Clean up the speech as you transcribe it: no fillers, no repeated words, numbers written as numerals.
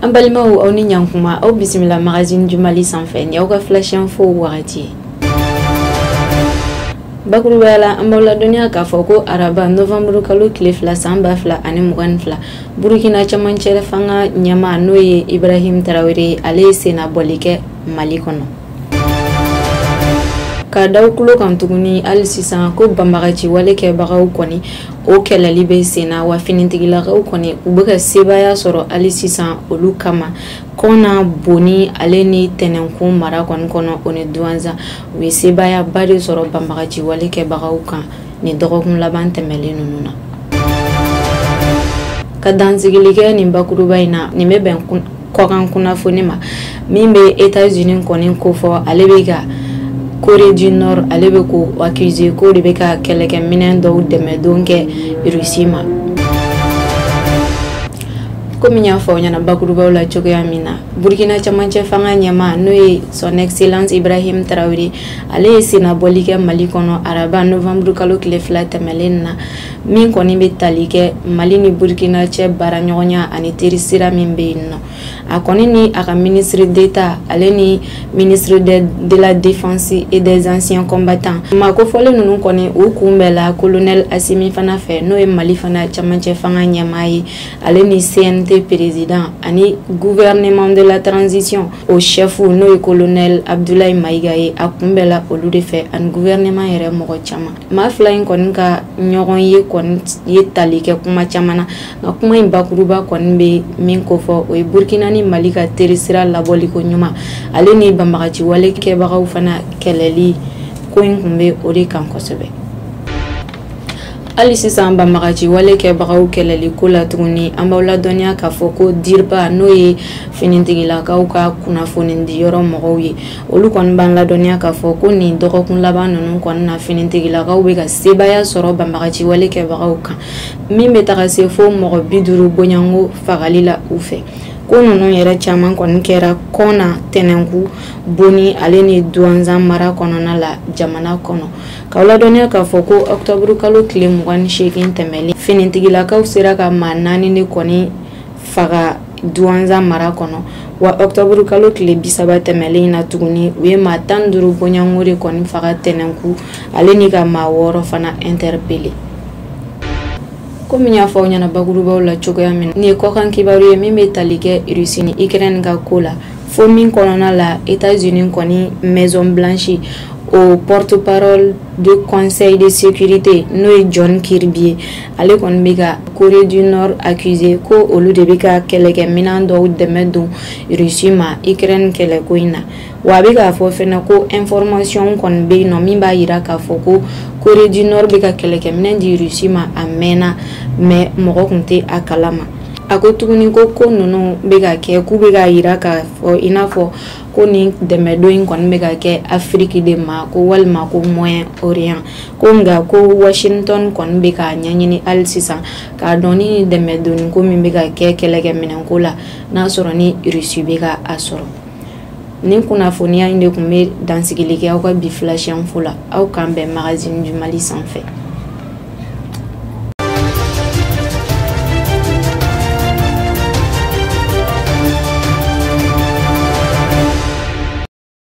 An balimaw aw ni ɲankuma aw bisimila magazine du Mali sanfɛ ni aw ka flash info wagati. Bakurubaya la an b'aw ladɔnniya k'a fɔ ko araba novembre kalo tile 2 san 2022 Burkina camancɛ fanga ɲɛma n'o ye Ibrahim Traoré ale ye senna bɔli kɛ Mali kɔnɔ. Ka daw kulo kan tuguni hali sisan ko banbagaci wale kɛbagaw kɔni o kɛlɛli bɛ senna wa finitigilakaw kɔni u bɛ ka sebaya sɔrɔ hali sisan olu kama kɔna boni ale ni tɛnɛnkun mara kɔni kɔnɔ o ni duwanza u ye sebaya ba de sɔrɔ banbagaci wale kɛbagaw kan ni dɔgɔkun laban tɛmɛlen ninnu na. Ka dansigili kɛ nin bakuruba in na nin bɛ bɛn kɔkan kunnafoni ma min bɛ États-Unis kɔni ko fɔ ale bɛ ka Corée du Nord ale bɛ ko accusé ko de bɛ ka kɛlɛkɛminɛn dɔw dɛmɛ don kɛ Russie ma. Komi n y'a fɔ aw ɲɛna bakurubaw la cogoya min na Burkina camancɛ fanga ɲɛma n'o ye son excellence Ibrahim Traoré ale ye sennabɔli kɛ Mali kɔnɔ araba novembre kalo tile 2 tɛmɛlen na min kɔni bɛ tali kɛ Mali ni Burkina cɛ baaraɲɔgɔnya ani teri sira min bɛ yen nɔ a kɔni ni a ka ministre d'État ale ni ministre de la défense et des anciens combattants ma kofɔlen ninnu kɔni u kunbɛn la colonel Assimi fana fɛ n'o ye Mali fana camancɛ fanga ɲɛma ye ale ni CNT président ani gouvernement de la transition au chef n'o ye colonel Abdoulaye Maïga ye a kunbɛn la olu de fɛ ani gouvernement yɛrɛ mɔgɔ caman maa fila in kɔni ka ɲɔgɔn ye kɔni ye tali kɛ kuma caman na nka kuma in bakuruba kɔni bɛ min ko fɔ o ye Burkina ni Mali ka teri sira labɔli ko ɲuman ale ni banbagaci wale kɛbagaw fana kɛlɛli ko in kun bɛ o de kan kosɛbɛ. Hali sisan banbagaci wale kɛbagaw kɛlɛli ko la tuguni an b'aw ladɔnniya k'a fɔ ko DIRPA n'o ye finitigilakaw ka kunnafoni di yɔrɔ mɔgɔw ye olu kɔni b'an ladɔnniya k'a fɔ ko nin dɔgɔkun laban ninnu kɔni na finitigilakaw bɛ ka sebaya sɔrɔ banbagaci wale kɛbagaw kan min bɛ taga se fo mɔgɔ 50 bonyanko fagali la u fɛ. Ko ninnu yɛrɛ caman kɔni kɛra kɔna tɛnɛnku boni ale ni duwanza mara kɔnɔna la jamana kɔnɔ k'aw ladɔnniya k'a fɔ ko octobre kalo tile 28 tɛmɛlen finitigilakaw sera ka maa 4 de kɔni faga duwanza mara kɔnɔ wa octobre kalo tile 30 tɛmɛlen na tuguni u ye maa 15 bonyanko de kɔni faga tɛnɛnku ale ni ka maa 6 fana interpellé. Komi n y'a fɔ aw ɲɛna bakurubaw la cogoya min na nin ye kɔkan kibaru ye min bɛ tali kɛ Russie ni Ukraine ka ko la fo min kɔnɔna la États-Unis kɔni Maison Blanche au porte-parole du Conseil de sécurité n'o ye John Kirby ale kɔni bɛ ka Corée du Nord accusé ko olu de bɛ ka kɛlɛkɛminɛn dɔw dɛmɛ don Russie ma Ukraine kɛlɛko in na wa a bɛ k'a fɔ fɛnɛ ko information kɔni bɛ yen nɔ min b'a jira k'a fɔ ko Corée du Nord bɛ ka kɛlɛkɛminɛn di Russie ma a mɛnna mais mɔgɔ tun tɛ a kalama a ko tuguni ko ninnu bɛ ka kɛ k'u bɛ ka jira k'a fɔ i n'a fɔ ko nin dɛmɛdon in kɔni bɛ ka kɛ Afrique de ma ko walima ko Moyen Orient ko nka ko Washington kɔni bɛ ka ɲɛɲini hali sisan k'a dɔn ni dɛmɛdonni ko min bɛ ka kɛ kɛlɛkɛminɛnko la n'a sɔrɔ ni Russie bɛ ka a sɔrɔ. Nin kunnafoniya in de kun bɛ dansigili kɛ aw ka bi flash info la aw kan bɛn magazine du Mali sanfɛ.